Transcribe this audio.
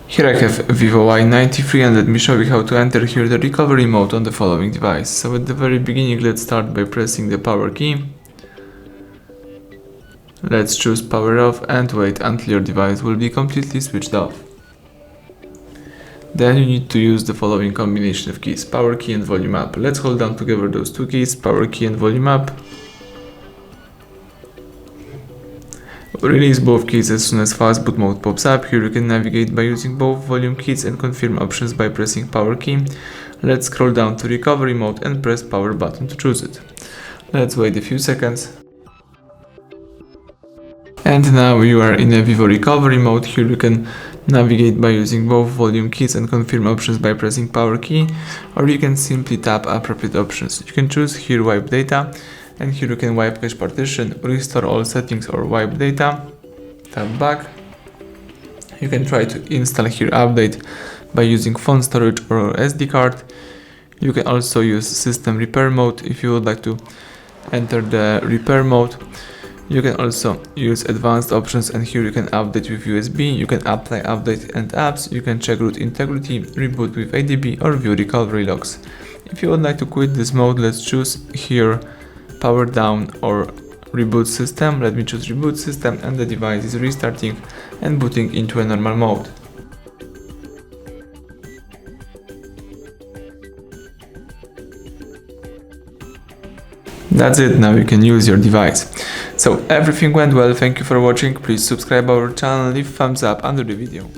Here I have VIVO Y93 and let me show you how to enter here the recovery mode on the following device. So at the very beginning, let's start by pressing the power key. Let's choose power off and wait until your device will be completely switched off. Then you need to use the following combination of keys, power key and volume up. Let's hold down together those two keys, power key and volume up. Release both keys as soon as fast boot mode pops up. Here you can navigate by using both volume keys and confirm options by pressing power key. Let's scroll down to recovery mode and press power button to choose it. Let's wait a few seconds. And now you are in a VIVO recovery mode. Here you can navigate by using both volume keys and confirm options by pressing power key, or you can simply tap appropriate options. You can choose here wipe data, and here you can wipe cache partition, restore all settings or wipe data. Tap back. You can try to install here update by using phone storage or SD card. You can also use system repair mode if you would like to enter the repair mode. You can also use advanced options, and here you can update with USB, you can apply update and apps, you can check root integrity, reboot with ADB, or view recovery logs. If you would like to quit this mode, let's choose here power down or reboot system. Let me choose reboot system, and the device is restarting and booting into a normal mode. That's it, now you can use your device. So everything went well, thank you for watching, please subscribe our channel, leave thumbs up under the video.